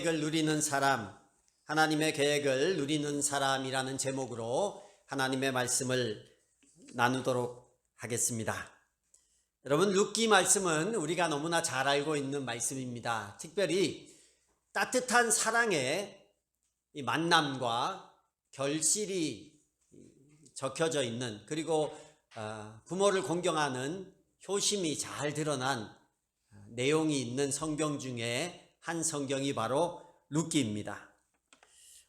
계획을 누리는 사람, 하나님의 계획을 누리는 사람이라는 제목으로 하나님의 말씀을 나누도록 하겠습니다. 여러분, 룻기 말씀은 우리가 너무나 잘 알고 있는 말씀입니다. 특별히 따뜻한 사랑의 이 만남과 결실이 적혀져 있는, 그리고 부모를 공경하는 효심이 잘 드러난 내용이 있는 성경 중에 한 성경이 바로 룻기입니다.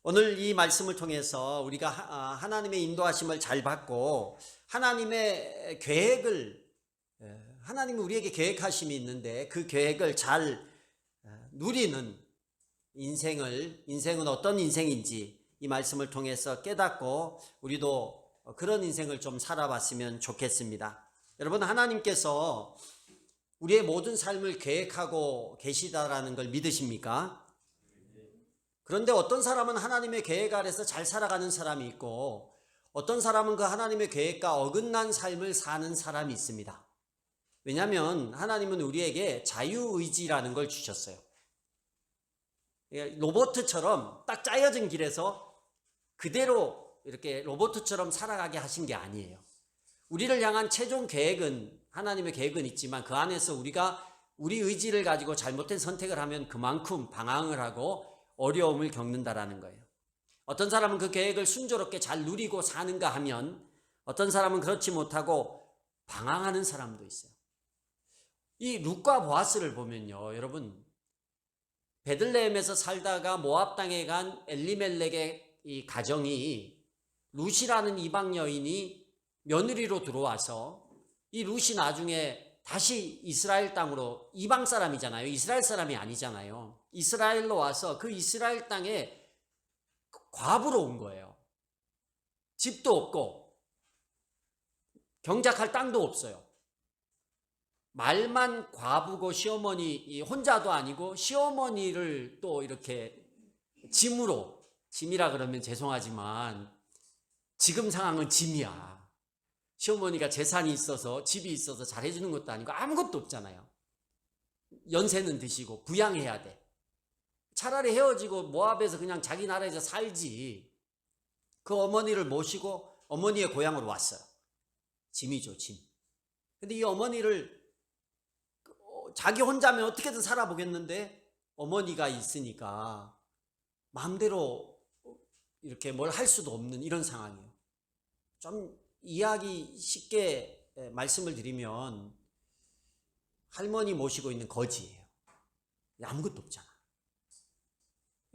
오늘 이 말씀을 통해서 우리가 하나님의 인도하심을 잘 받고 하나님의 계획을, 하나님이 우리에게 계획하심이 있는데 그 계획을 잘 누리는 인생은 어떤 인생인지 이 말씀을 통해서 깨닫고 우리도 그런 인생을 좀 살아봤으면 좋겠습니다. 여러분, 하나님께서 우리의 모든 삶을 계획하고 계시다라는 걸 믿으십니까? 그런데 어떤 사람은 하나님의 계획 아래서 잘 살아가는 사람이 있고 어떤 사람은 그 하나님의 계획과 어긋난 삶을 사는 사람이 있습니다. 왜냐하면 하나님은 우리에게 자유의지라는 걸 주셨어요. 로봇처럼 딱 짜여진 길에서 그대로 이렇게 로봇처럼 살아가게 하신 게 아니에요. 우리를 향한 최종 계획은, 하나님의 계획은 있지만 그 안에서 우리가 우리 의지를 가지고 잘못된 선택을 하면 그만큼 방황을 하고 어려움을 겪는다라는 거예요. 어떤 사람은 그 계획을 순조롭게 잘 누리고 사는가 하면 어떤 사람은 그렇지 못하고 방황하는 사람도 있어요. 이 룻과 보아스를 보면요, 여러분, 베들레헴에서 살다가 모압 땅에 간 엘리멜렉의 이 가정이 룻이라는 이방 여인이 며느리로 들어와서 이 룻이 나중에 다시 이스라엘 땅으로, 이방 사람이잖아요. 이스라엘 사람이 아니잖아요. 이스라엘로 와서 그 이스라엘 땅에 과부로 온 거예요. 집도 없고 경작할 땅도 없어요. 말만 과부고 시어머니 혼자도 아니고 시어머니를 또 이렇게 짐이라 그러면 죄송하지만 지금 상황은 짐이야. 시어머니가 재산이 있어서 집이 있어서 잘해주는 것도 아니고 아무것도 없잖아요. 연세는 드시고 부양해야 돼. 차라리 헤어지고 모압에서 그냥 자기 나라에서 살지. 그 어머니를 모시고 어머니의 고향으로 왔어요. 짐이죠, 짐. 근데 이 어머니를 자기 혼자면 어떻게든 살아보겠는데 어머니가 있으니까 마음대로 이렇게 뭘 할 수도 없는 이런 상황이에요. 좀 이해하기 쉽게 말씀을 드리면 할머니 모시고 있는 거지예요. 아무것도 없잖아.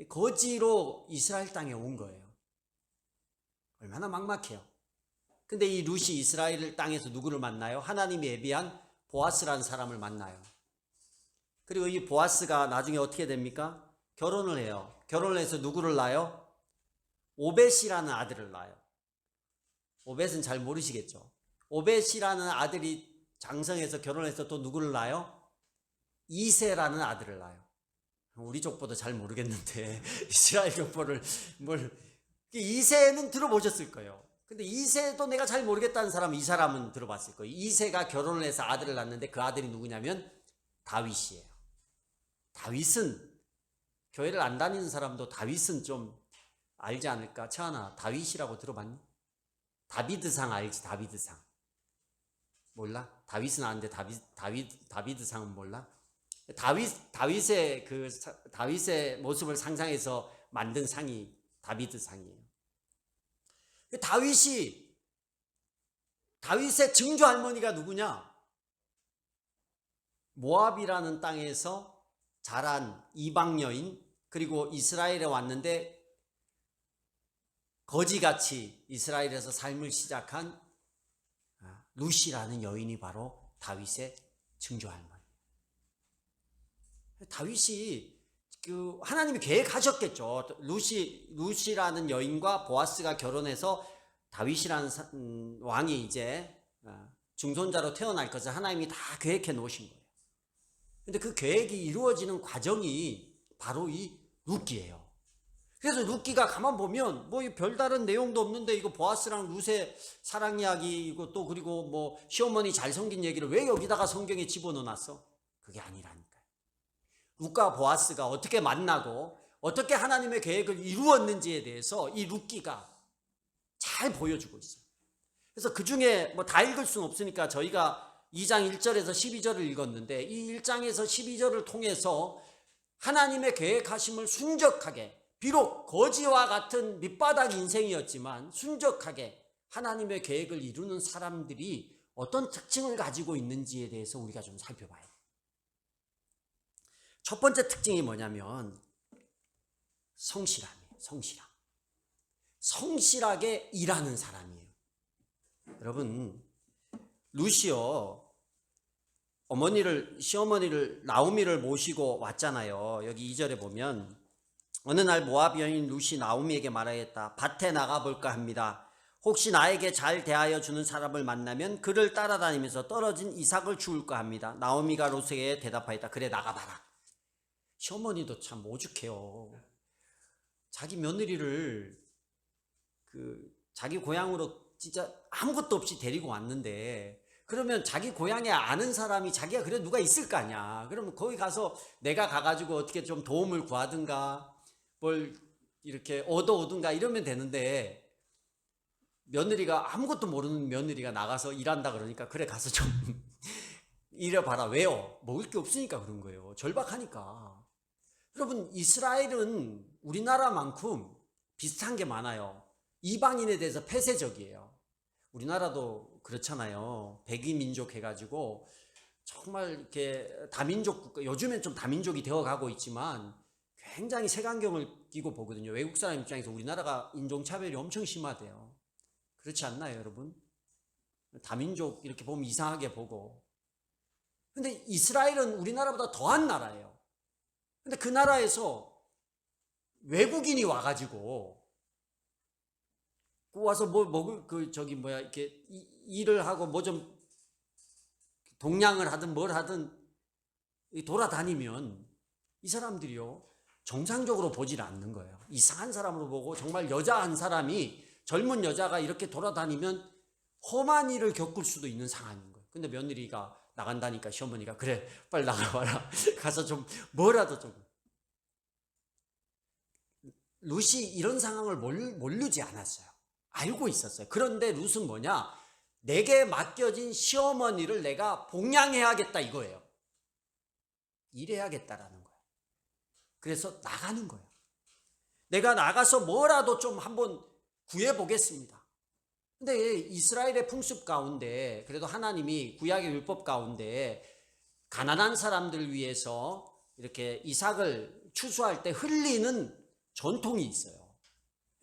거지로 이스라엘 땅에 온 거예요. 얼마나 막막해요. 근데 이 룻이 이스라엘 땅에서 누구를 만나요? 하나님이 예비한 보아스라는 사람을 만나요. 그리고 이 보아스가 나중에 어떻게 됩니까? 결혼을 해요. 결혼을 해서 누구를 낳아요? 오벳이라는 아들을 낳아요. 오벳은 잘 모르시겠죠. 오벳이라는 아들이 장성해서 결혼해서 또 누구를 낳아요? 이새라는 아들을 낳아요. 우리 족보도 잘 모르겠는데 이스라엘 족보를 이새는 들어보셨을 거예요. 근데 이새도 내가 잘 모르겠다는 사람은 이 사람은 들어봤을 거예요. 이새가 결혼을 해서 아들을 낳는데 그 아들이 누구냐면 다윗이에요. 다윗은, 교회를 안 다니는 사람도 다윗은 좀 알지 않을까? 채환아, 다윗이라고 들어봤니? 다비드상 알지? 다비드상 몰라? 다윗은 아는데 다비드상은 몰라? 다윗의 모습을 상상해서 만든 상이 다비드상이에요. 다윗의 증조 할머니가 누구냐? 모압이라는 땅에서 자란 이방 여인, 그리고 이스라엘에 왔는데 거지같이 이스라엘에서 삶을 시작한 룻이라는 여인이 바로 다윗의 증조 할머니. 다윗이 하나님이 계획하셨겠죠. 룻이라는 여인과 보아스가 결혼해서 다윗이라는 왕이 이제 중손자로 태어날 것을 하나님이 다 계획해 놓으신 거예요. 근데 그 계획이 이루어지는 과정이 바로 이 룻기예요. 그래서 룻기가 가만 보면 별다른 내용도 없는데 이거 보아스랑 룻의 사랑 이야기, 이거 또 그리고 시어머니 잘 섬긴 얘기를 왜 여기다가 성경에 집어넣어놨어? 그게 아니라니까요. 룻과 보아스가 어떻게 만나고 어떻게 하나님의 계획을 이루었는지에 대해서 이 룻기가 잘 보여주고 있어요. 그래서 그 중에 뭐 다 읽을 수는 없으니까 저희가 2장 1절에서 12절을 읽었는데 이 1장에서 12절을 통해서 하나님의 계획하심을 순적하게, 비록 거지와 같은 밑바닥 인생이었지만 순적하게 하나님의 계획을 이루는 사람들이 어떤 특징을 가지고 있는지에 대해서 우리가 좀 살펴봐야 돼요. 첫 번째 특징이 뭐냐면 성실함이에요. 성실하게 일하는 사람이에요. 여러분, 룻이요, 시어머니를 나오미를 모시고 왔잖아요. 여기 2절에 보면 어느 날 모압 여인 룻이 나오미에게 말하였다. 밭에 나가볼까 합니다. 혹시 나에게 잘 대하여 주는 사람을 만나면 그를 따라다니면서 떨어진 이삭을 주울까 합니다. 나오미가 룻에게 대답하였다. 그래, 나가봐라. 시어머니도 참 오죽해요. 자기 며느리를 자기 고향으로 진짜 아무것도 없이 데리고 왔는데, 그러면 자기 고향에 아는 사람이 자기가 그래 누가 있을 거 아니야. 그러면 거기 가서 내가 가가지고 어떻게 좀 도움을 구하든가 뭘 이렇게 얻어오든가 이러면 되는데, 며느리가 아무것도 모르는 며느리가 나가서 일한다 그러니까 그래 가서 좀 일해봐라. 왜요? 먹을 게 없으니까 그런 거예요. 절박하니까. 여러분, 이스라엘은 우리나라만큼 비슷한 게 많아요. 이방인에 대해서 폐쇄적이에요. 우리나라도 그렇잖아요. 백이민족 해가지고 정말 이렇게 다민족 국가, 요즘엔 좀 다민족이 되어가고 있지만 굉장히 색안경을 끼고 보거든요. 외국 사람 입장에서 우리나라가 인종차별이 엄청 심하대요. 그렇지 않나요, 여러분? 다민족 이렇게 보면 이상하게 보고. 근데 이스라엘은 우리나라보다 더한 나라예요. 근데 그 나라에서 외국인이 와가지고 와서 뭐 먹을 이렇게 일을 하고 뭐 좀 동냥을 하든 뭘 하든 돌아다니면 이 사람들이요 정상적으로 보질 않는 거예요. 이상한 사람으로 보고, 정말 여자 한 사람이, 젊은 여자가 이렇게 돌아다니면 험한 일을 겪을 수도 있는 상황인 거예요. 근데 며느리가 나간다니까 시어머니가 그래 빨리 나가봐라. 가서 좀 뭐라도 좀. 룻이 이런 상황을 모르지 않았어요. 알고 있었어요. 그런데 룻은 뭐냐? 내게 맡겨진 시어머니를 내가 봉양해야겠다 이거예요. 일해야겠다라는 거예요. 그래서 나가는 거예요. 내가 나가서 뭐라도 좀 한번 구해보겠습니다. 근데 이스라엘의 풍습 가운데, 그래도 하나님이 구약의 율법 가운데 가난한 사람들 위해서 이렇게 이삭을 추수할 때 흘리는 전통이 있어요.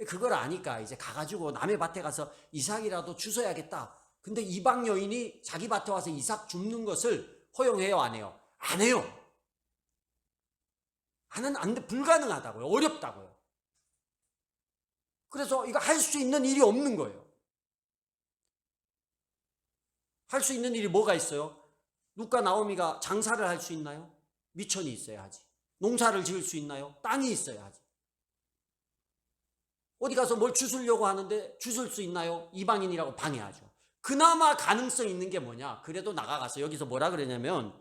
그걸 아니까 이제 가가지고 남의 밭에 가서 이삭이라도 주워야겠다. 근데 이방 여인이 자기 밭에 와서 이삭 줍는 것을 허용해요, 안 해요? 안 해요. 안 돼. 불가능하다고요. 어렵다고요. 그래서 이거 할 수 있는 일이 없는 거예요. 할 수 있는 일이 뭐가 있어요? 룻과 나오미가 장사를 할 수 있나요? 미천이 있어야 하지. 농사를 지을 수 있나요? 땅이 있어야 하지. 어디 가서 뭘 주술려고 하는데 주술 수 있나요? 이방인이라고 방해하죠. 그나마 가능성 있는 게 뭐냐? 그래도 나가가서 여기서 뭐라 그러냐면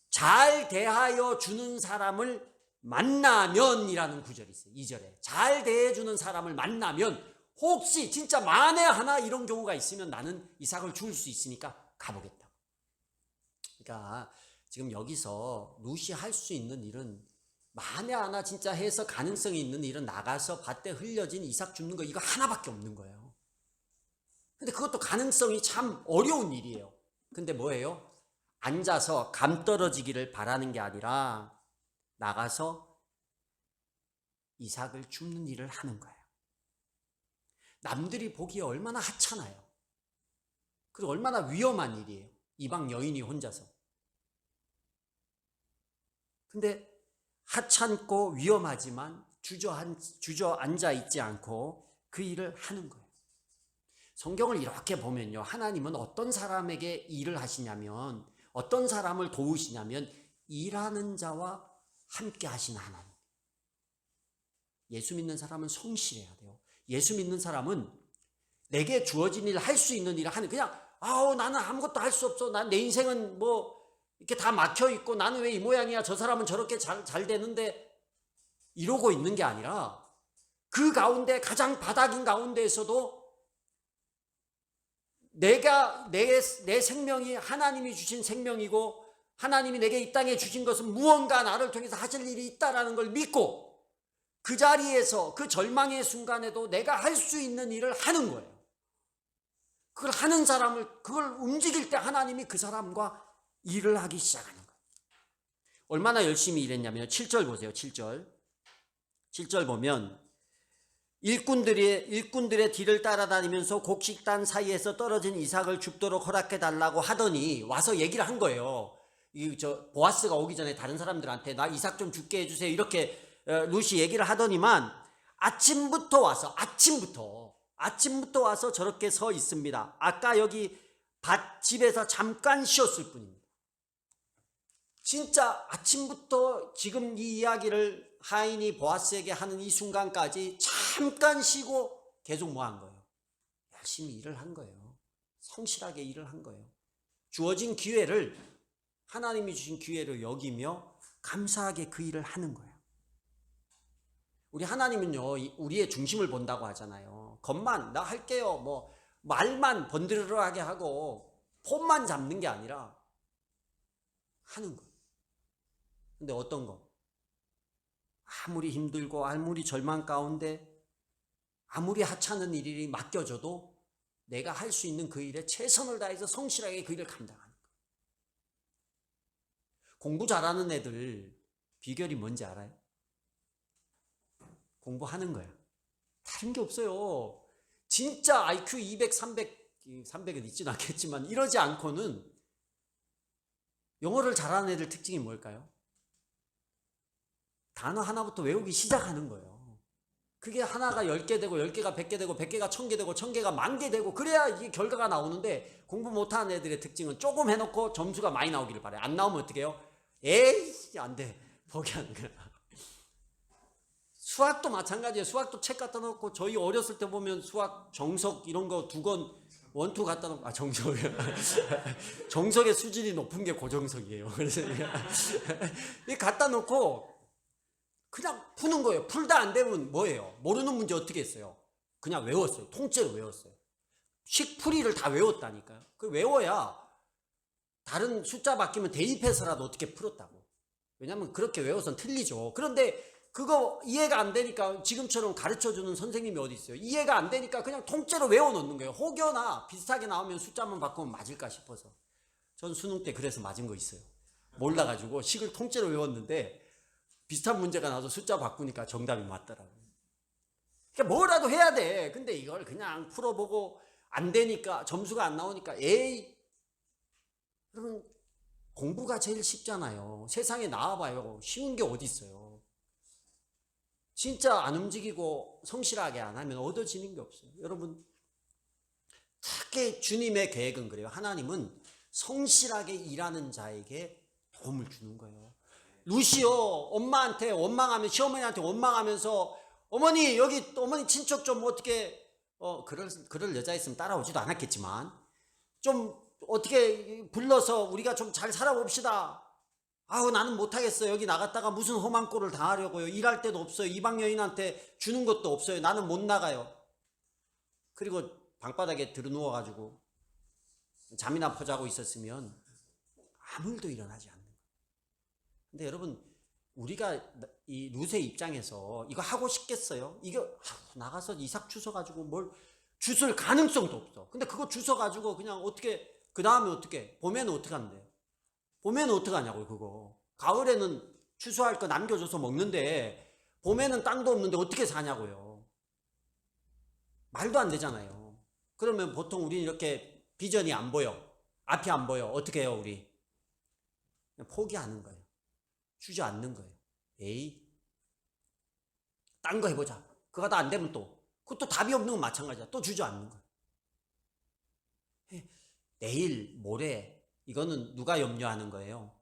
잘 대하여 주는 사람을 만나면이라는 구절이 있어요. 2절에 잘 대해주는 사람을 만나면, 혹시 진짜 만에 하나 이런 경우가 있으면 나는 이삭을 줄 수 있으니까 가보겠다. 그러니까 지금 여기서 룻이 할 수 있는 일은, 만에 하나 진짜 해서 가능성이 있는 일은 나가서 밭에 흘려진 이삭 줍는 거, 이거 하나밖에 없는 거예요. 근데 그것도 가능성이 참 어려운 일이에요. 근데 뭐예요? 앉아서 감 떨어지기를 바라는 게 아니라 나가서 이삭을 줍는 일을 하는 거예요. 남들이 보기에 얼마나 하찮아요. 그리고 얼마나 위험한 일이에요. 이방 여인이 혼자서. 근데 하찮고 위험하지만 주저앉아 있지 않고 그 일을 하는 거예요. 성경을 이렇게 보면요, 하나님은 어떤 사람에게 일을 하시냐면, 어떤 사람을 도우시냐면 일하는 자와 함께 하시는 하나님. 예수 믿는 사람은 성실해야 돼요. 예수 믿는 사람은 내게 주어진 일을 할 수 있는 일을 하는, 그냥 나는 아무것도 할 수 없어, 난 내 인생은 뭐 이렇게 다 막혀 있고 나는 왜 이 모양이야, 저 사람은 저렇게 잘 되는데, 이러고 있는 게 아니라 그 가운데 가장 바닥인 가운데에서도 내 생명이 하나님이 주신 생명이고 하나님이 내게 이 땅에 주신 것은 무언가 나를 통해서 하실 일이 있다라는 걸 믿고 그 자리에서 그 절망의 순간에도 내가 할 수 있는 일을 하는 거예요. 그걸 하는 사람을, 그걸 움직일 때 하나님이 그 사람과 일을 하기 시작하는 거예요. 얼마나 열심히 일했냐면 7절 보세요. 7절 보면 일꾼들의 뒤를 따라다니면서 곡식단 사이에서 떨어진 이삭을 줍도록 허락해 달라고 하더니 와서 얘기를 한 거예요. 보아스가 오기 전에 다른 사람들한테 나 이삭 좀 죽게 해주세요 이렇게 룻이 얘기를 하더니만 아침부터 와서 저렇게 서 있습니다. 아까 여기 밭집에서 잠깐 쉬었을 뿐입니다. 진짜 아침부터 지금 이 이야기를 하인이 보아스에게 하는 이 순간까지 잠깐 쉬고 계속 뭐 한 거예요? 열심히 일을 한 거예요. 성실하게 일을 한 거예요. 주어진 기회를, 하나님이 주신 기회를 여기며 감사하게 그 일을 하는 거예요. 우리 하나님은요, 우리의 중심을 본다고 하잖아요. 겉만 나 할게요, 뭐 말만 번드르르하게 하고 폼만 잡는 게 아니라 하는 거예요. 근데 어떤 거? 아무리 힘들고 아무리 절망 가운데 아무리 하찮은 일이 맡겨져도 내가 할 수 있는 그 일에 최선을 다해서 성실하게 그 일을 감당하는 거예요. 공부 잘하는 애들 비결이 뭔지 알아요? 공부하는 거야. 다른 게 없어요. 진짜 IQ 200, 300은 있지는 않겠지만 이러지 않고는 영어를 잘하는 애들 특징이 뭘까요? 단어 하나부터 외우기 시작하는 거예요. 그게 하나가 10개 되고 10개가 100개 되고 100개가 1000개 되고 1000개가 10,000개 되고 그래야 이게 결과가 나오는데 공부 못하는 애들의 특징은 조금 해놓고 점수가 많이 나오기를 바라요. 안 나오면 어떻게 해요? 에이 안 돼. 포기하는 거야. 수학도 마찬가지예요. 수학도 책 갖다 놓고 저희 어렸을 때 보면 수학 정석 이런 거 2권 원투 갖다 놓고 정석이요. 정석의 수준이 높은 게 고정석이에요. 그래서 이 갖다 놓고 그냥 푸는 거예요. 풀다 안 되면 뭐예요? 모르는 문제 어떻게 했어요? 그냥 외웠어요. 통째로 외웠어요. 식풀이를 다 외웠다니까요. 그 외워야 다른 숫자 바뀌면 대입해서라도 어떻게 풀었다고. 왜냐면 그렇게 외워서는 틀리죠. 그런데 그거 이해가 안 되니까 지금처럼 가르쳐주는 선생님이 어디 있어요? 이해가 안 되니까 그냥 통째로 외워놓는 거예요. 혹여나 비슷하게 나오면 숫자만 바꾸면 맞을까 싶어서. 전 수능 때 그래서 맞은 거 있어요. 몰라가지고 식을 통째로 외웠는데 비슷한 문제가 나와서 숫자 바꾸니까 정답이 맞더라고요. 그러니까 뭐라도 해야 돼. 근데 이걸 그냥 풀어보고 안 되니까 점수가 안 나오니까 에이. 여러분 공부가 제일 쉽잖아요. 세상에 나와봐요. 쉬운 게 어디 있어요. 진짜 안 움직이고 성실하게 안 하면 얻어지는 게 없어요. 여러분 특히 주님의 계획은 그래요. 하나님은 성실하게 일하는 자에게 도움을 주는 거예요. 루시오 엄마한테 원망하면 시어머니한테 원망하면서 어머니 여기 어머니 친척 좀 어떻게 그럴 여자 있으면 따라오지도 않았겠지만 좀 어떻게 불러서 우리가 좀 잘 살아봅시다. 아우 나는 못하겠어요. 여기 나갔다가 무슨 험한 꼴을 당하려고요. 일할 데도 없어요. 이방 여인한테 주는 것도 없어요. 나는 못 나가요. 그리고 방바닥에 들어누워가지고 잠이나 퍼자고 있었으면 아무 일도 일어나지 않는 거예요. 근데 여러분 우리가 이 룻의 입장에서 이거 하고 싶겠어요? 이거 나가서 이삭 주워가지고 뭘 주술 가능성도 없어. 근데 그거 주워가지고 그냥 어떻게 그 다음에 어떻게 봄에는 어떻게 한대요? 봄에는 어떡하냐고요 그거. 가을에는 추수할 거 남겨줘서 먹는데 봄에는 땅도 없는데 어떻게 사냐고요. 말도 안 되잖아요. 그러면 보통 우리는 이렇게 비전이 안 보여. 앞이 안 보여. 어떻게 해요 우리? 그냥 포기하는 거예요. 주저앉는 거예요. 에이 딴 거 해보자. 그거 다 안 되면 또 그것도 답이 없는 건 마찬가지야. 또 주저앉는 거예요. 내일 모레 이거는 누가 염려하는 거예요?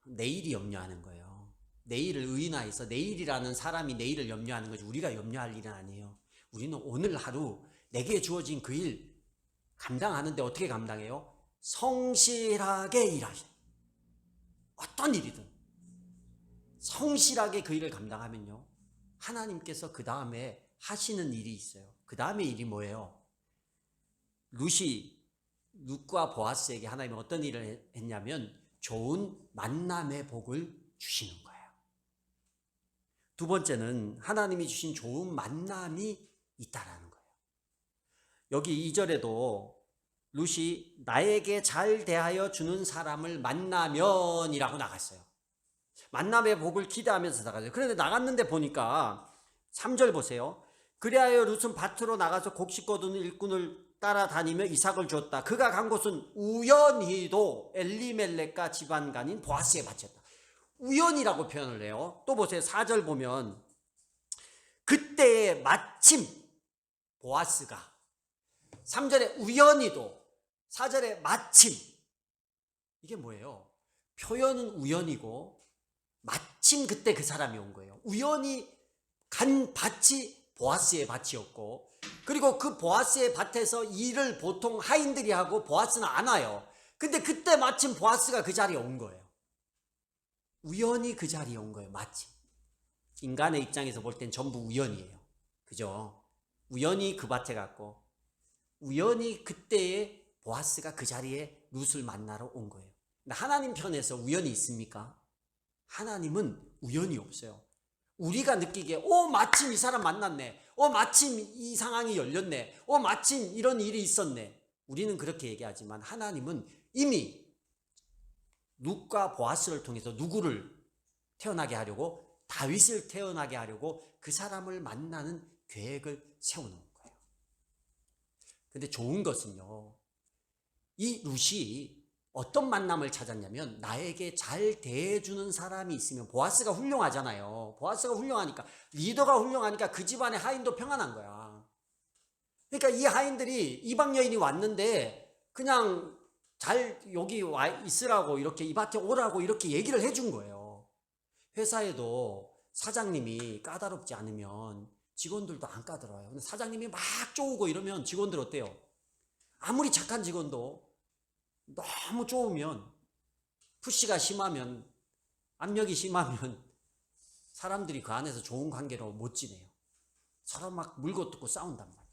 내일이 염려하는 거예요. 내일을 의인하여서 내일이라는 사람이 내일을 염려하는 거지 우리가 염려할 일은 아니에요. 우리는 오늘 하루 내게 주어진 그 일 감당하는데 어떻게 감당해요? 성실하게 일하셔. 어떤 일이든 성실하게 그 일을 감당하면요, 하나님께서 그 다음에 하시는 일이 있어요. 그 다음에 일이 뭐예요? 룻과 보아스에게 하나님이 어떤 일을 했냐면 좋은 만남의 복을 주시는 거예요. 두 번째는 하나님이 주신 좋은 만남이 있다라는 거예요. 여기 2절에도 룻이 나에게 잘 대하여 주는 사람을 만나면 이라고 나갔어요. 만남의 복을 기대하면서 나가죠. 그런데 나갔는데 보니까 3절 보세요. 그리하여 룻은 밭으로 나가서 곡식 거두는 일꾼을 따라다니며 이삭을 주었다. 그가 간 곳은 우연히도 엘리멜렉과 집안간인 보아스의 밭이었다. 우연이라고 표현을 해요. 또 보세요. 4절 보면 그때에 마침 보아스가, 3절에 우연히도, 4절에 마침. 이게 뭐예요? 표현은 우연이고 마침 그때 그 사람이 온 거예요. 우연히 간 밭이 보아스의 밭이었고, 그리고 그 보아스의 밭에서 일을 보통 하인들이 하고 보아스는 안 와요. 근데 그때 마침 보아스가 그 자리에 온 거예요. 우연히 그 자리에 온 거예요. 마침. 인간의 입장에서 볼 땐 전부 우연이에요. 그죠? 우연히 그 밭에 갔고 우연히 그때에 보아스가 그 자리에 룻을 만나러 온 거예요. 근데 하나님 편에서 우연이 있습니까? 하나님은 우연이 없어요. 우리가 느끼기에 마침 이 사람 만났네, 마침 이 상황이 열렸네, 마침 이런 일이 있었네, 우리는 그렇게 얘기하지만 하나님은 이미 룻과 보아스를 통해서 누구를 태어나게 하려고, 다윗을 태어나게 하려고 그 사람을 만나는 계획을 세워놓은 거예요. 근데 좋은 것은요, 이 룻이 어떤 만남을 찾았냐면 나에게 잘 대해주는 사람이 있으면, 보아스가 훌륭하잖아요. 보아스가 훌륭하니까, 리더가 훌륭하니까 그 집안의 하인도 평안한 거야. 그러니까 이 하인들이 이방 여인이 왔는데 그냥 잘 여기 와 있으라고, 이렇게 이 밭에 오라고 이렇게 얘기를 해준 거예요. 회사에도 사장님이 까다롭지 않으면 직원들도 안 까다로워요. 근데 사장님이 막 쪼우고 이러면 직원들 어때요? 아무리 착한 직원도 너무 쪼우면, 푸시가 심하면, 압력이 심하면 사람들이 그 안에서 좋은 관계로 못 지내요. 서로 막 물고 뜯고 싸운단 말이에요.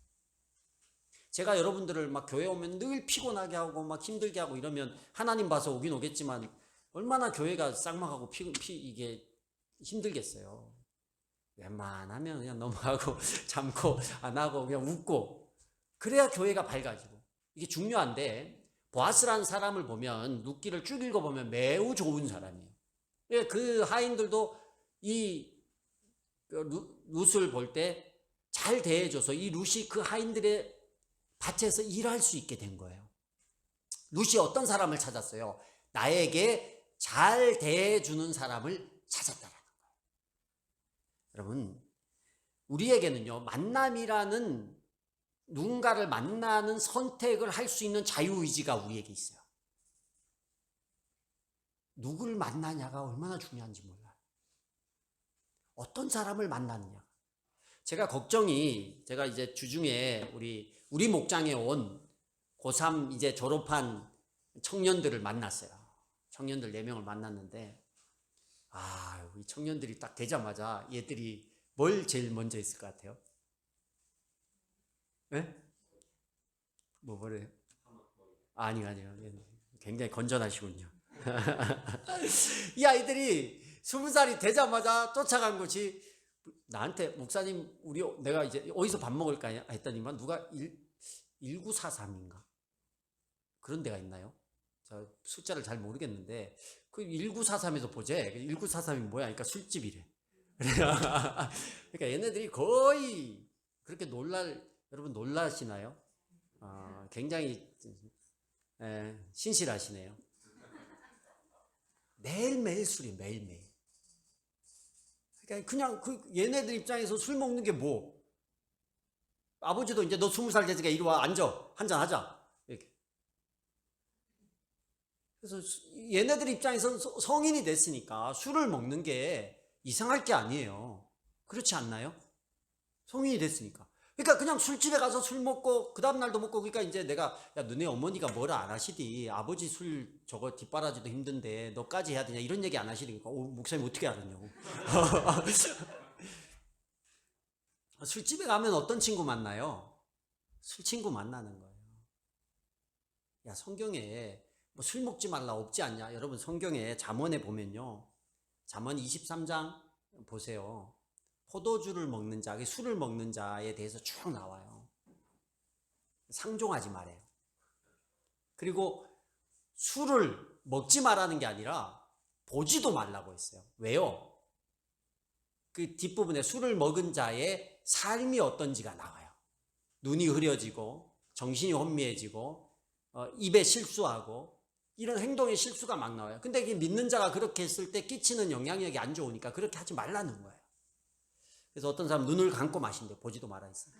제가 여러분들을 막 교회 오면 늘 피곤하게 하고 막 힘들게 하고 이러면 하나님 봐서 오긴 오겠지만 얼마나 교회가 쌍막하고 이게 힘들겠어요. 웬만하면 그냥 넘어가고 참고 안 하고 그냥 웃고, 그래야 교회가 밝아지고. 이게 중요한데, 보아스라는 사람을 보면, 룻기를 쭉 읽어보면 매우 좋은 사람이에요. 그 하인들도 이 룻을 볼 때 잘 대해줘서 이 룻이 그 하인들의 밭에서 일할 수 있게 된 거예요. 룻이 어떤 사람을 찾았어요? 나에게 잘 대해주는 사람을 찾았다라는 거예요. 여러분, 우리에게는요, 만남이라는, 누군가를 만나는 선택을 할 수 있는 자유의지가 우리에게 있어요. 누구를 만나냐가 얼마나 중요한지 몰라요. 어떤 사람을 만나느냐. 제가 걱정이, 제가 이제 주중에 우리 목장에 온 고3 이제 졸업한 청년들을 만났어요. 청년들 4명을 만났는데, 우리 청년들이 딱 되자마자 얘들이 뭘 제일 먼저 했을 것 같아요? 네? 뭐래요? 아니요. 굉장히 건전하시군요. 이 아이들이 20살이 되자마자 쫓아간 것이, 나한테 목사님 내가 이제 어디서 밥 먹을까 했더니만 누가 1943인가 그런 데가 있나요? 저 숫자를 잘 모르겠는데 그 1943에서 보재. 1943이 뭐야? 그러니까 술집이래. 그러니까 얘네들이 거의 그렇게 여러분 놀라시나요? 굉장히 신실하시네요. 매일매일 술이, 매일매일. 그러니까 그냥 얘네들 입장에서 술 먹는 게 뭐, 아버지도 이제 너 20살 됐으니까 이리 와, 앉아, 한잔 하자, 이렇게. 그래서 얘네들 입장에서는 성인이 됐으니까 술을 먹는 게 이상할 게 아니에요. 그렇지 않나요? 성인이 됐으니까. 그러니까 그냥 술집에 가서 술 먹고 그 다음날도 먹고, 그러니까 이제 내가, 야, 너네 어머니가 뭐라 안 하시디, 아버지 술 저거 뒷바라지도 힘든데 너까지 해야 되냐, 이런 얘기 안 하시니까, 목사님 어떻게 알았냐고. 술집에 가면 어떤 친구 만나요? 술 친구 만나는 거예요. 야, 성경에 뭐 술 먹지 말라 없지 않냐? 여러분, 성경에 잠언에 보면요, 잠언 23장 보세요. 포도주를 먹는 자, 술을 먹는 자에 대해서 쭉 나와요. 상종하지 말아요. 그리고 술을 먹지 말라는 게 아니라 보지도 말라고 했어요. 왜요? 그 뒷부분에 술을 먹은 자의 삶이 어떤지가 나와요. 눈이 흐려지고 정신이 혼미해지고 입에 실수하고 이런 행동의 실수가 막 나와요. 근데 믿는 자가 그렇게 했을 때 끼치는 영향력이 안 좋으니까 그렇게 하지 말라는 거예요. 그래서 어떤 사람 눈을 감고 마신대, 보지도 말아 있어요.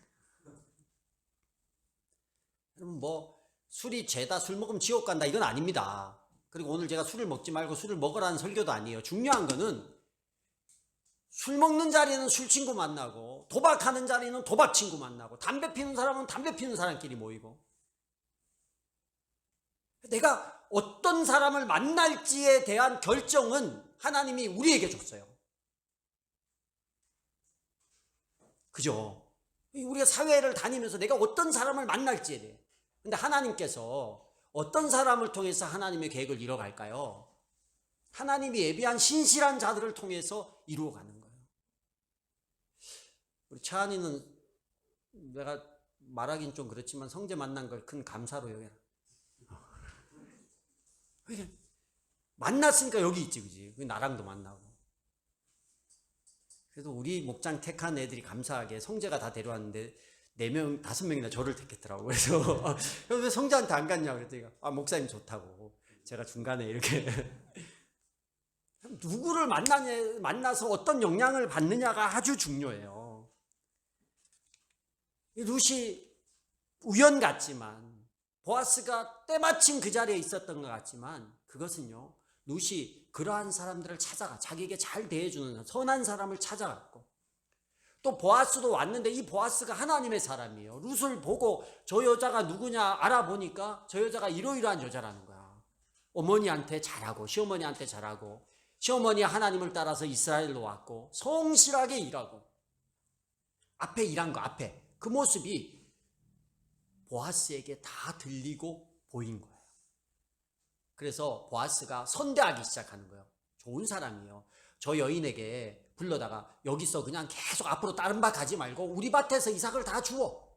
여러분, 뭐 술이 죄다, 술 먹으면 지옥 간다, 이건 아닙니다. 그리고 오늘 제가 술을 먹지 말고 술을 먹으라는 설교도 아니에요. 중요한 거는 술 먹는 자리는 술 친구 만나고, 도박하는 자리는 도박 친구 만나고, 담배 피우는 사람은 담배 피우는 사람끼리 모이고, 내가 어떤 사람을 만날지에 대한 결정은 하나님이 우리에게 줬어요. 그죠? 우리가 사회를 다니면서 내가 어떤 사람을 만날지에 대해. 근데 하나님께서 어떤 사람을 통해서 하나님의 계획을 이뤄갈까요? 하나님이 예비한 신실한 자들을 통해서 이루어가는 거예요. 우리 차은이는 내가 말하긴 좀 그렇지만 성재 만난 걸 큰 감사로 여겨라. 만났으니까 여기 있지, 그지? 나랑도 만나고. 그래도 우리 목장 택한 애들이 감사하게 성재가 다 데려왔는데 4명, 5명이나 저를 택했더라고. 그래서 왜 성재한테 안 갔냐 그랬더니, 목사님 좋다고. 제가 중간에 이렇게 누구를 만나서 어떤 영향을 받느냐가 아주 중요해요. 룻이 우연 같지만, 보아스가 때마침 그 자리에 있었던 것 같지만, 그것은요, 룻이 그러한 사람들을 찾아가, 자기에게 잘 대해주는 선한 사람을 찾아갔고, 또 보아스도 왔는데 이 보아스가 하나님의 사람이에요. 룻을 보고 저 여자가 누구냐 알아보니까 저 여자가 이러이러한 여자라는 거야. 어머니한테 잘하고 시어머니한테 잘하고, 시어머니 하나님을 따라서 이스라엘로 왔고, 성실하게 일하고, 앞에 일한 거, 앞에 그 모습이 보아스에게 다 들리고 보인 거예요. 그래서 보아스가 선대하기 시작하는 거예요. 좋은 사람이에요. 저 여인에게 불러다가 여기서 그냥 계속 앞으로 다른 밭 가지 말고 우리 밭에서 이삭을 다 주어.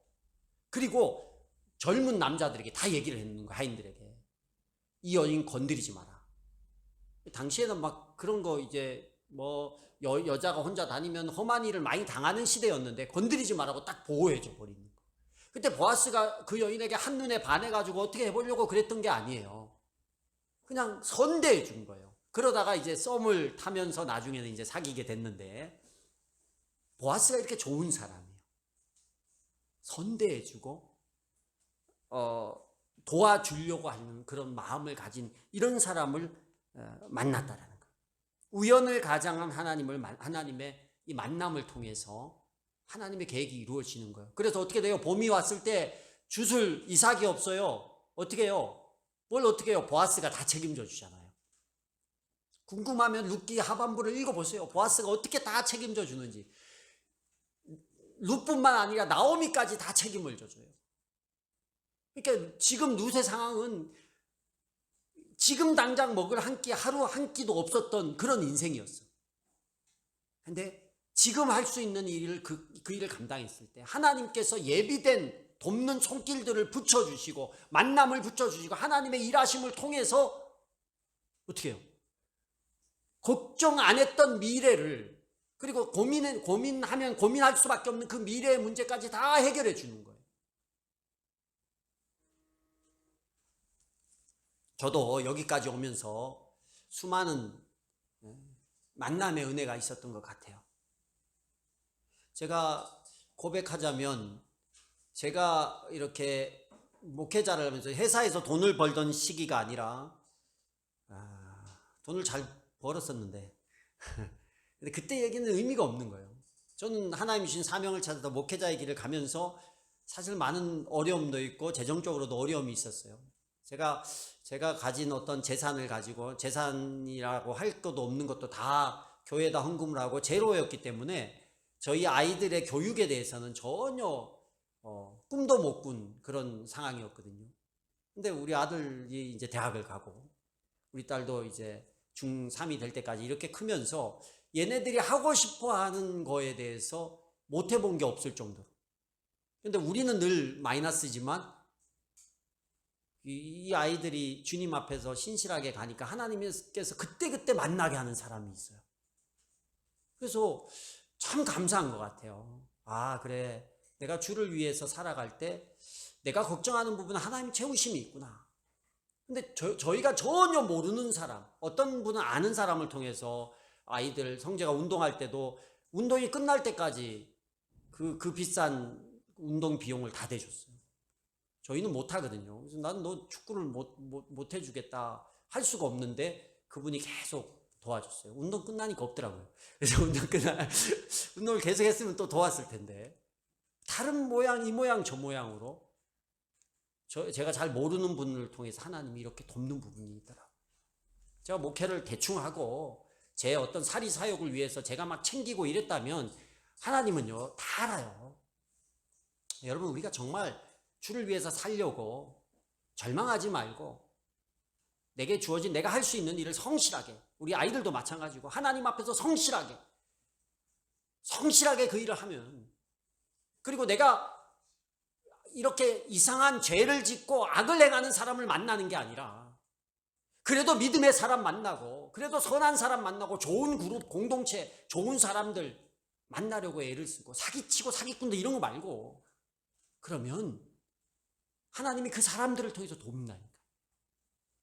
그리고 젊은 남자들에게 다 얘기를 했는 거예요. 하인들에게. 이 여인 건드리지 마라. 당시에는 막 그런 거 이제 뭐 여자가 혼자 다니면 험한 일을 많이 당하는 시대였는데 건드리지 말라고 딱 보호해줘 버리는 거. 그때 보아스가 그 여인에게 한눈에 반해가지고 어떻게 해보려고 그랬던 게 아니에요. 그냥 선대해 준 거예요. 그러다가 이제 썸을 타면서 나중에는 이제 사귀게 됐는데, 보아스가 이렇게 좋은 사람이에요. 선대해 주고 도와주려고 하는 그런 마음을 가진 이런 사람을 만났다라는 거예요. 우연을 가장한 하나님의 이 만남을 통해서 하나님의 계획이 이루어지는 거예요. 그래서 어떻게 돼요? 봄이 왔을 때 주술 이삭이 없어요. 어떻게 해요? 뭘 어떻게 해요? 보아스가 다 책임져 주잖아요. 궁금하면 룻기 하반부를 읽어보세요. 보아스가 어떻게 다 책임져 주는지. 룻뿐만 아니라 나오미까지 다 책임을 져줘요. 그러니까 지금 룻의 상황은 지금 당장 먹을 한 끼, 하루 한 끼도 없었던 그런 인생이었어. 근데 지금 할 수 있는 일을 그 일을 감당했을 때 하나님께서 예비된 돕는 손길들을 붙여주시고 만남을 붙여주시고 하나님의 일하심을 통해서 어떻게 해요? 걱정 안 했던 미래를, 그리고 고민하면 고민할 수밖에 없는 그 미래의 문제까지 다 해결해 주는 거예요. 저도 여기까지 오면서 수많은 만남의 은혜가 있었던 것 같아요. 제가 고백하자면, 제가 이렇게 목회자를 하면서 회사에서 돈을 벌던 시기가 아니라, 돈을 잘 벌었었는데 근데 그때 얘기는 의미가 없는 거예요. 저는 하나님 주신 사명을 찾아서 목회자의 길을 가면서 사실 많은 어려움도 있고 재정적으로도 어려움이 있었어요. 제가 가진 어떤 재산을 가지고, 재산이라고 할 것도 없는 것도 다 교회에다 헌금을 하고 제로였기 때문에 저희 아이들의 교육에 대해서는 전혀 꿈도 못 꾼 그런 상황이었거든요. 근데 우리 아들이 이제 대학을 가고 우리 딸도 이제 중3이 될 때까지 이렇게 크면서 얘네들이 하고 싶어 하는 거에 대해서 못 해본 게 없을 정도로. 근데 우리는 늘 마이너스지만 이 아이들이 주님 앞에서 신실하게 가니까 하나님께서 그때그때 만나게 하는 사람이 있어요. 그래서 참 감사한 것 같아요. 아, 그래. 내가 주를 위해서 살아갈 때 내가 걱정하는 부분은 하나님 채우심이 있구나. 근데 저희가 전혀 모르는 사람, 어떤 분은 아는 사람을 통해서 아이들 성재가 운동할 때도 운동이 끝날 때까지 그 비싼 운동 비용을 다 대줬어요. 저희는 못 하거든요. 그래서 난 너 축구를 못 해주겠다 할 수가 없는데 그분이 계속 도와줬어요. 운동 끝나니까 없더라고요. 그래서 운동을 계속 했으면 또 도왔을 텐데 다른 모양, 이 모양, 저 모양으로 제가 잘 모르는 분을 통해서 하나님이 이렇게 돕는 부분이 있더라고요. 제가 목회를 대충 하고 제 어떤 사리 사욕을 위해서 제가 막 챙기고 이랬다면 하나님은요 다 알아요. 여러분, 우리가 정말 주를 위해서 살려고 절망하지 말고 내게 주어진 내가 할 수 있는 일을 성실하게, 우리 아이들도 마찬가지고 하나님 앞에서 성실하게 그 일을 하면, 그리고 내가 이렇게 이상한 죄를 짓고 악을 행하는 사람을 만나는 게 아니라 그래도 믿음의 사람 만나고 그래도 선한 사람 만나고 좋은 그룹, 공동체, 좋은 사람들 만나려고 애를 쓰고 사기치고 사기꾼들 이런 거 말고, 그러면 하나님이 그 사람들을 통해서 돕는다니까.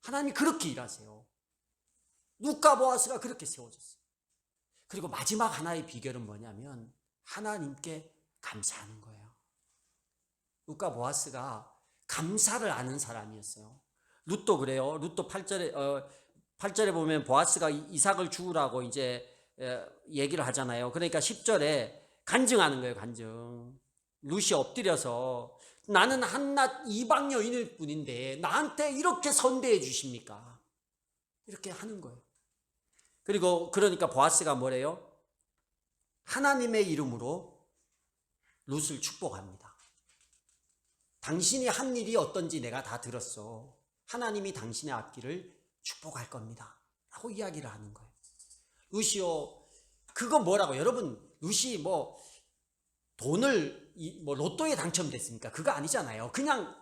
하나님이 그렇게 일하세요. 룻과 보아스가 그렇게 세워졌어요. 그리고 마지막 하나의 비결은 뭐냐면 하나님께 감사하는 거예요. 룻과 보아스가 감사를 아는 사람이었어요. 룻도 그래요. 룻도 8절에 보면 보아스가 이삭을 주우라고 이제 얘기를 하잖아요. 그러니까 10절에 간증하는 거예요. 간증. 룻이 엎드려서 나는 한낱 이방 여인일 뿐인데 나한테 이렇게 선대해 주십니까? 이렇게 하는 거예요. 그리고 그러니까 보아스가 뭐래요? 하나님의 이름으로 룻을 축복합니다. 당신이 한 일이 어떤지 내가 다 들었어. 하나님이 당신의 앞길을 축복할 겁니다 라고 이야기를 하는 거예요. 룻이요, 그거 뭐라고, 여러분, 룻이 뭐 돈을 로또에 당첨됐습니까? 그거 아니잖아요. 그냥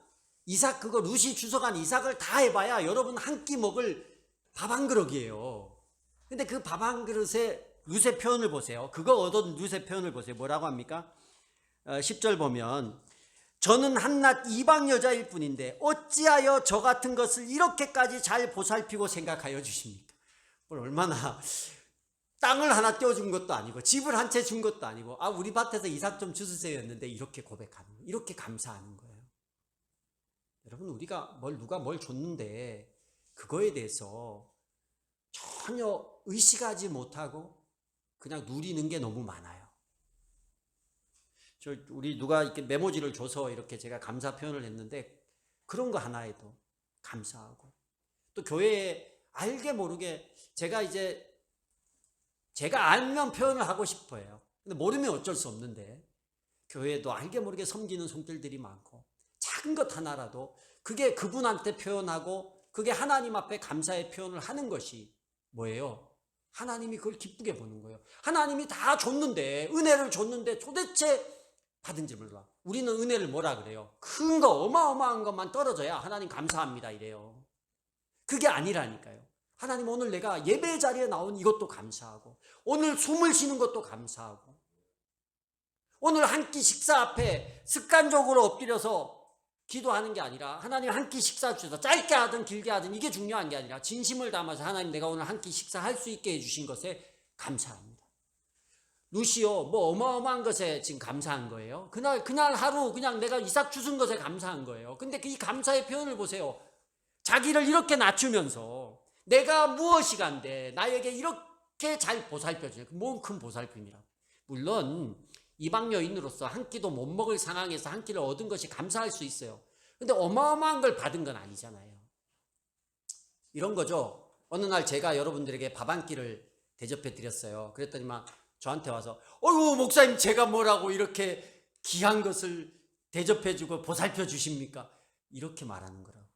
이삭, 그거 룻이 주워간 이삭을 다 해봐야 여러분 한 끼 먹을 밥 한 그릇이에요. 근데 그 밥 한 그릇에 룻의 표현을 보세요. 그거 얻은 룻의 표현을 보세요. 뭐라고 합니까? 10절 보면 저는 한낱 이방 여자일 뿐인데 어찌하여 저 같은 것을 이렇게까지 잘 보살피고 생각하여 주십니까? 얼마나, 땅을 하나 떼어준 것도 아니고 집을 한 채 준 것도 아니고 우리 밭에서 이삭 좀 주세요 였는데 이렇게 고백하는 거예요. 이렇게 감사하는 거예요. 여러분, 우리가 누가 뭘 줬는데 그거에 대해서 전혀 의식하지 못하고 그냥 누리는 게 너무 많아요. 우리 누가 이렇게 메모지를 줘서 이렇게 제가 감사 표현을 했는데 그런 거 하나에도 감사하고, 또 교회에 알게 모르게 제가 알면 표현을 하고 싶어요. 근데 모르면 어쩔 수 없는데 교회에도 알게 모르게 섬기는 손길들이 많고 작은 것 하나라도 그게 그분한테 표현하고 그게 하나님 앞에 감사의 표현을 하는 것이 뭐예요? 하나님이 그걸 기쁘게 보는 거예요. 하나님이 다 줬는데, 은혜를 줬는데 도대체 받은지 몰라. 우리는 은혜를 뭐라 그래요? 큰 거, 어마어마한 것만 떨어져야 하나님 감사합니다 이래요. 그게 아니라니까요. 하나님, 오늘 내가 예배 자리에 나온 이것도 감사하고, 오늘 숨을 쉬는 것도 감사하고, 오늘 한 끼 식사 앞에 습관적으로 엎드려서 기도하는 게 아니라 하나님 한 끼 식사 주셔서 짧게 하든 길게 하든 이게 중요한 게 아니라 진심을 담아서 하나님, 내가 오늘 한 끼 식사할 수 있게 해주신 것에 감사합니다. 룻이요, 뭐 어마어마한 것에 지금 감사한 거예요. 그날 하루 그냥 내가 이삭 주순 것에 감사한 거예요. 근데 이 감사의 표현을 보세요. 자기를 이렇게 낮추면서 내가 무엇이간데 나에게 이렇게 잘 보살펴주냐. 뭔 큰 보살핌이라고. 물론 이방 여인으로서 한 끼도 못 먹을 상황에서 한 끼를 얻은 것이 감사할 수 있어요. 근데 어마어마한 걸 받은 건 아니잖아요. 이런 거죠. 어느 날 제가 여러분들에게 밥 한 끼를 대접해 드렸어요. 그랬더니 막 저한테 와서 어휴 목사님 제가 뭐라고 이렇게 귀한 것을 대접해 주고 보살펴 주십니까? 이렇게 말하는 거라고.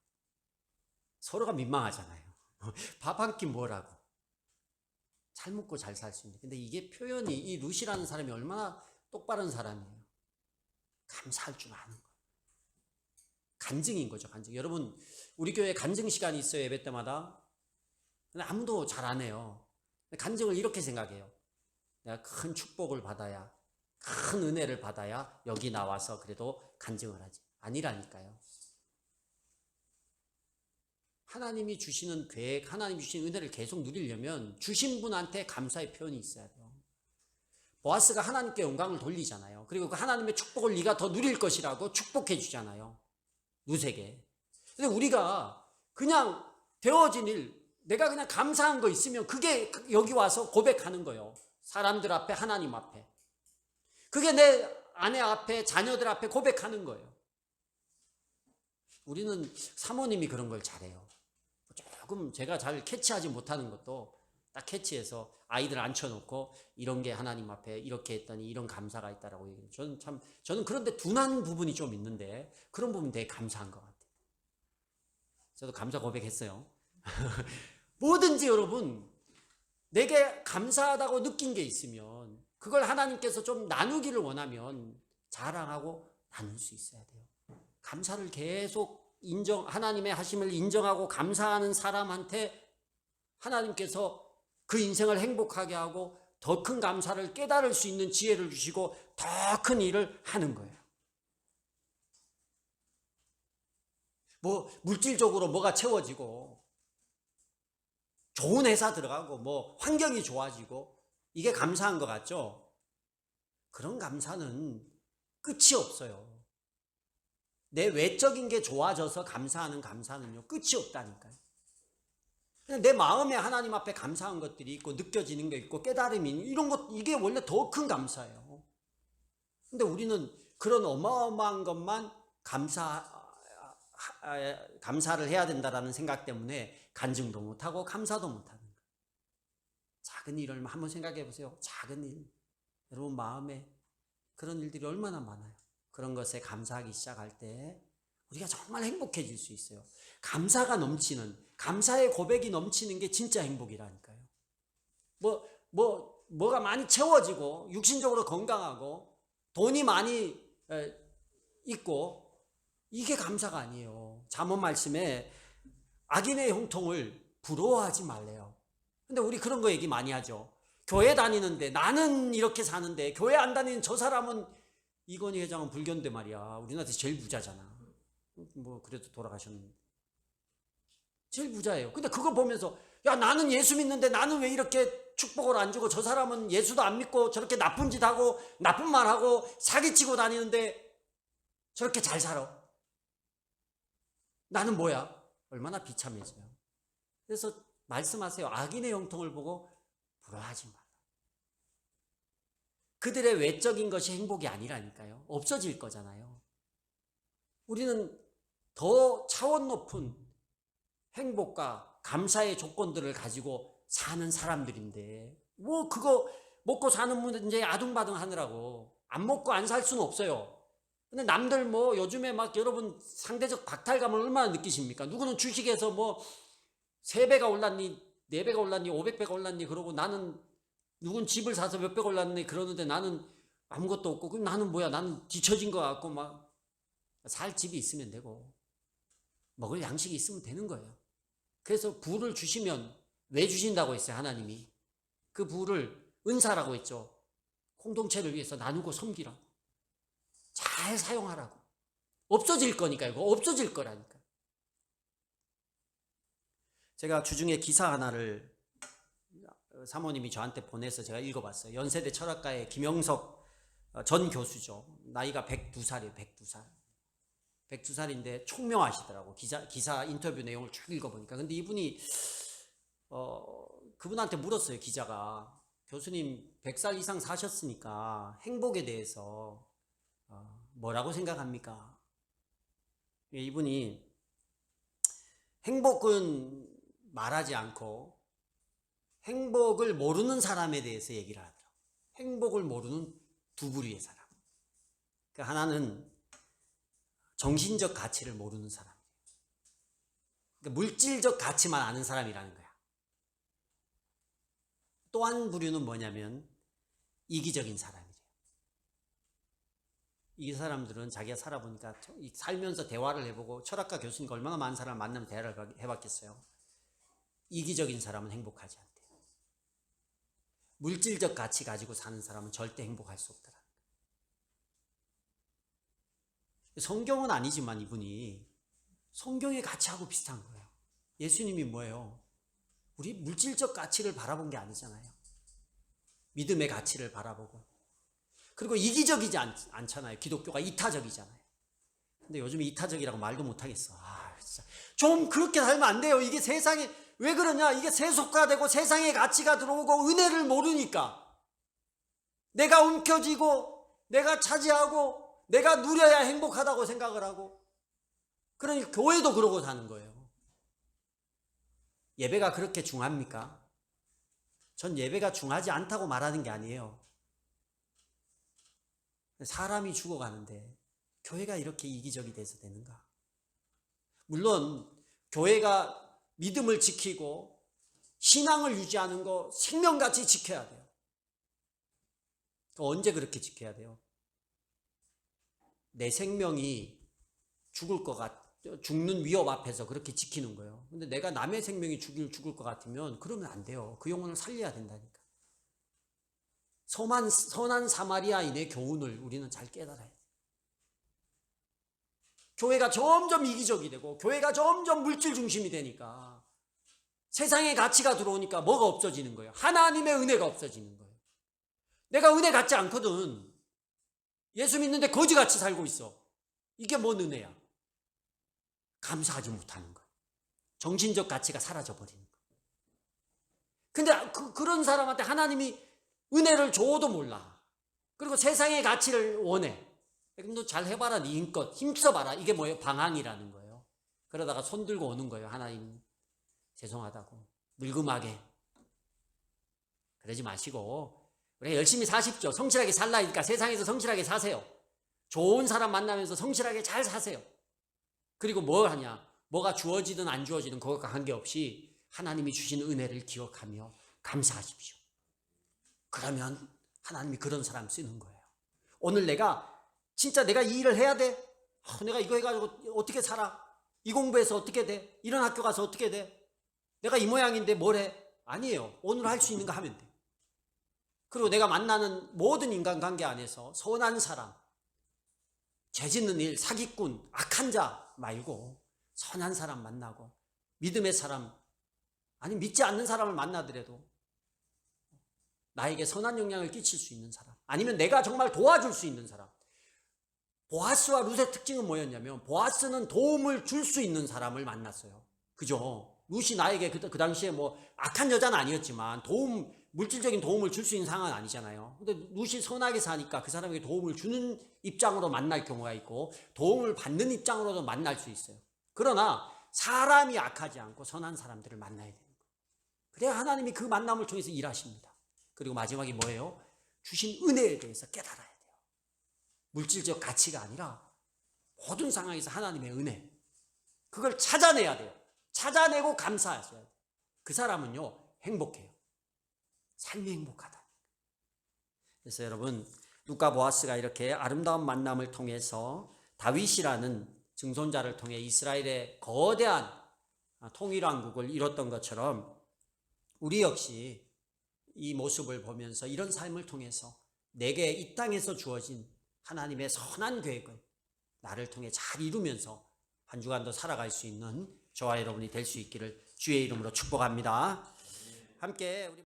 서로가 민망하잖아요. 밥 한 끼 뭐라고. 잘 먹고 잘 살 수 있는데. 근데 이게 표현이 이 룻이라는 사람이 얼마나 똑바른 사람이에요. 감사할 줄 아는 거예요. 간증인 거죠. 간증. 여러분 우리 교회 간증 시간이 있어요. 예배 때마다. 근데 아무도 잘 안 해요. 간증을 이렇게 생각해요. 내가 큰 축복을 받아야, 큰 은혜를 받아야 여기 나와서 그래도 간증을 하지. 아니라니까요. 하나님이 주시는 계획, 하나님이 주시는 은혜를 계속 누리려면 주신 분한테 감사의 표현이 있어야 돼요. 보아스가 하나님께 영광을 돌리잖아요. 그리고 그 하나님의 축복을 네가 더 누릴 것이라고 축복해 주잖아요. 룻에게. 근데 우리가 그냥 되어진 일, 내가 그냥 감사한 거 있으면 그게 여기 와서 고백하는 거예요. 사람들 앞에, 하나님 앞에. 그게 내 아내 앞에, 자녀들 앞에 고백하는 거예요. 우리는 사모님이 그런 걸 잘해요. 조금 제가 잘 캐치하지 못하는 것도 딱 캐치해서 아이들 앉혀놓고 이런 게 하나님 앞에 이렇게 했더니 이런 감사가 있다라고 얘기해요. 저는 그런데 둔한 부분이 좀 있는데 그런 부분 되게 감사한 것 같아요. 저도 감사 고백했어요. 뭐든지 여러분 내게 감사하다고 느낀 게 있으면 그걸 하나님께서 좀 나누기를 원하면 자랑하고 나눌 수 있어야 돼요. 감사를 계속 하나님의 하심을 인정하고 감사하는 사람한테 하나님께서 그 인생을 행복하게 하고 더 큰 감사를 깨달을 수 있는 지혜를 주시고 더 큰 일을 하는 거예요. 뭐 물질적으로 뭐가 채워지고 좋은 회사 들어가고 뭐 환경이 좋아지고 이게 감사한 것 같죠? 그런 감사는 끝이 없어요. 내 외적인 게 좋아져서 감사하는 감사는요 끝이 없다니까요. 내 마음에 하나님 앞에 감사한 것들이 있고 느껴지는 게 있고 깨달음이 있는 이런 것 이게 원래 더 큰 감사예요. 근데 우리는 그런 어마어마한 것만 감사를 해야 된다라는 생각 때문에 간증도 못하고 감사도 못하는 거예요. 작은 일을 한번 생각해 보세요. 작은 일, 여러분 마음에 그런 일들이 얼마나 많아요. 그런 것에 감사하기 시작할 때 우리가 정말 행복해질 수 있어요. 감사가 넘치는, 감사의 고백이 넘치는 게 진짜 행복이라니까요. 뭐가 많이 채워지고 육신적으로 건강하고 돈이 많이 있고 이게 감사가 아니에요. 잠언 말씀에 악인의 형통을 부러워하지 말래요. 근데 우리 그런 거 얘기 많이 하죠. 교회 다니는데 나는 이렇게 사는데 교회 안 다니는 저 사람은 이건희 회장은 불교인데 말이야. 우리나라에서 제일 부자잖아. 뭐 그래도 돌아가셨는데 제일 부자예요. 근데 그거 보면서 야 나는 예수 믿는데 나는 왜 이렇게 축복을 안 주고 저 사람은 예수도 안 믿고 저렇게 나쁜 짓 하고 나쁜 말 하고 사기치고 다니는데 저렇게 잘 살아. 나는 뭐야? 얼마나 비참해져요. 그래서 말씀하세요. 악인의 형통을 보고 부러워하지 마라. 그들의 외적인 것이 행복이 아니라니까요. 없어질 거잖아요. 우리는 더 차원 높은 행복과 감사의 조건들을 가지고 사는 사람들인데 뭐 그거 먹고 사는 문제 아둥바둥 하느라고 안 먹고 안 살 수는 없어요. 근데 남들 뭐 요즘에 막 여러분 상대적 박탈감을 얼마나 느끼십니까? 누구는 주식에서 뭐 3배가 올랐니 4배가 올랐니 500배가 올랐니 그러고 나는 누군 집을 사서 몇 배가 올랐니 그러는데 나는 아무것도 없고 그럼 나는 뭐야 나는 뒤처진 것 같고 막 살 집이 있으면 되고 먹을 양식이 있으면 되는 거예요. 그래서 부를 주시면 왜 주신다고 했어요? 하나님이 그 부를 은사라고 했죠. 공동체를 위해서 나누고 섬기라고 잘 사용하라고. 없어질 거니까요. 이거 없어질 거라니까. 제가 주중에 기사 하나를 사모님이 저한테 보내서 제가 읽어봤어요. 연세대 철학과의 김영석 전 교수죠. 나이가 102살이에요. 102살. 102살인데 총명하시더라고. 기사 인터뷰 내용을 쭉 읽어보니까. 근데 이분이 그분한테 물었어요. 기자가 교수님 100살 이상 사셨으니까 행복에 대해서 뭐라고 생각합니까? 이분이 행복은 말하지 않고 행복을 모르는 사람에 대해서 얘기를 하더라고요. 행복을 모르는 두 부류의 사람. 그러니까 하나는 정신적 가치를 모르는 사람이에요. 그러니까 물질적 가치만 아는 사람이라는 거야. 또 한 부류는 뭐냐면 이기적인 사람이래요. 이 사람들은 자기가 살아보니까 살면서 대화를 해보고 철학가 교수님과 얼마나 많은 사람을 만나면 대화를 해봤겠어요. 이기적인 사람은 행복하지 않대요. 물질적 가치 가지고 사는 사람은 절대 행복할 수 없더라. 성경은 아니지만 이분이 성경의 가치하고 비슷한 거예요. 예수님이 뭐예요? 우리 물질적 가치를 바라본 게 아니잖아요. 믿음의 가치를 바라보고. 그리고 이기적이지 않잖아요. 기독교가 이타적이잖아요. 근데 요즘 이타적이라고 말도 못하겠어. 진짜. 좀 그렇게 살면 안 돼요. 이게 세상에 왜 그러냐? 이게 세속화되고 세상의 가치가 들어오고 은혜를 모르니까 내가 움켜쥐고 내가 차지하고 내가 누려야 행복하다고 생각을 하고, 그러니 교회도 그러고 사는 거예요. 예배가 그렇게 중합니까? 전 예배가 중하지 않다고 말하는 게 아니에요. 사람이 죽어가는데 교회가 이렇게 이기적이 돼서 되는가? 물론 교회가 믿음을 지키고 신앙을 유지하는 거 생명같이 지켜야 돼요. 언제 그렇게 지켜야 돼요? 내 생명이 죽는 위협 앞에서 그렇게 지키는 거예요. 근데 내가 남의 생명이 죽을 것 같으면 그러면 안 돼요. 그 영혼을 살려야 된다니까. 선한 사마리아인의 교훈을 우리는 잘 깨달아야 돼요. 교회가 점점 이기적이 되고 교회가 점점 물질 중심이 되니까 세상의 가치가 들어오니까 뭐가 없어지는 거예요? 하나님의 은혜가 없어지는 거예요. 내가 은혜 갖지 않거든. 예수 믿는데 거지같이 살고 있어. 이게 뭔 은혜야? 감사하지 못하는 거예요. 정신적 가치가 사라져버리는 거예요. 근데 그런 사람한테 하나님이 은혜를 줘도 몰라. 그리고 세상의 가치를 원해. 그럼 너 잘 해봐라. 네 힘껏 힘써봐라. 이게 뭐예요? 방황이라는 거예요. 그러다가 손 들고 오는 거예요. 하나님 죄송하다고 물금하게. 그러지 마시고 우리 열심히 사십시오. 성실하게 살라니까 세상에서 성실하게 사세요. 좋은 사람 만나면서 성실하게 잘 사세요. 그리고 뭘 하냐? 뭐가 주어지든 안 주어지든 그것과 관계없이 하나님이 주신 은혜를 기억하며 감사하십시오. 그러면 하나님이 그런 사람 쓰는 거예요. 오늘 진짜 내가 이 일을 해야 돼? 내가 이거 해가지고 어떻게 살아? 이 공부해서 어떻게 돼? 이런 학교 가서 어떻게 돼? 내가 이 모양인데 뭘 해? 아니에요. 오늘 할 수 있는 거 하면 돼. 그리고 내가 만나는 모든 인간관계 안에서 선한 사람, 죄 짓는 일, 사기꾼, 악한 자 말고 선한 사람 만나고 믿음의 사람, 아니 믿지 않는 사람을 만나더라도 나에게 선한 영향을 끼칠 수 있는 사람, 아니면 내가 정말 도와줄 수 있는 사람. 보아스와 룻의 특징은 뭐였냐면 보아스는 도움을 줄 수 있는 사람을 만났어요. 그죠? 룻이 나에게 그 당시에 뭐 악한 여자는 아니었지만 물질적인 도움을 줄 수 있는 상황은 아니잖아요. 근데 룻이 선하게 사니까 그 사람에게 도움을 주는 입장으로 만날 경우가 있고 도움을 받는 입장으로도 만날 수 있어요. 그러나 사람이 악하지 않고 선한 사람들을 만나야 되는 거예요. 그래야 하나님이 그 만남을 통해서 일하십니다. 그리고 마지막에 뭐예요? 주신 은혜에 대해서 깨달아야 돼요. 물질적 가치가 아니라 모든 상황에서 하나님의 은혜, 그걸 찾아내야 돼요. 찾아내고 감사하셔야 돼요. 그 사람은요 행복해요. 삶이 행복하다. 그래서 여러분, 룻과 보아스가 이렇게 아름다운 만남을 통해서 다윗이라는 증손자를 통해 이스라엘의 거대한 통일왕국을 이뤘던 것처럼 우리 역시 이 모습을 보면서 이런 삶을 통해서 내게 이 땅에서 주어진 하나님의 선한 계획을 나를 통해 잘 이루면서 한 주간도 살아갈 수 있는 저와 여러분이 될 수 있기를 주의 이름으로 축복합니다. 함께 우리